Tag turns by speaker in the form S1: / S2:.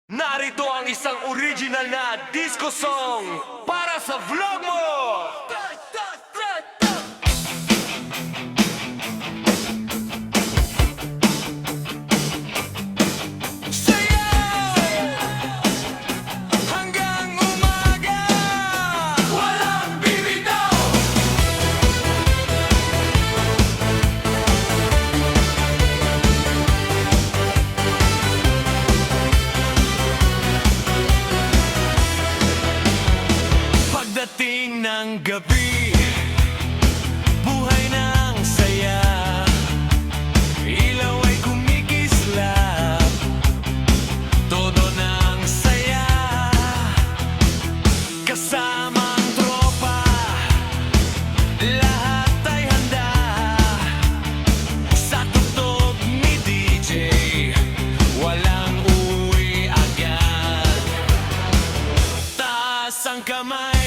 S1: Narito ang isang original na disco song para sa vlog mo! Sayaw! Hanggang umaga! Walang bibitaw! Pagdating ng gabi, buhay ng saya, ilaw ay kumikislap, todo ng saya, kasamang tropa, lahat ay handa, sa tugtog ni DJ, walang uwi agad, taas ang kamay.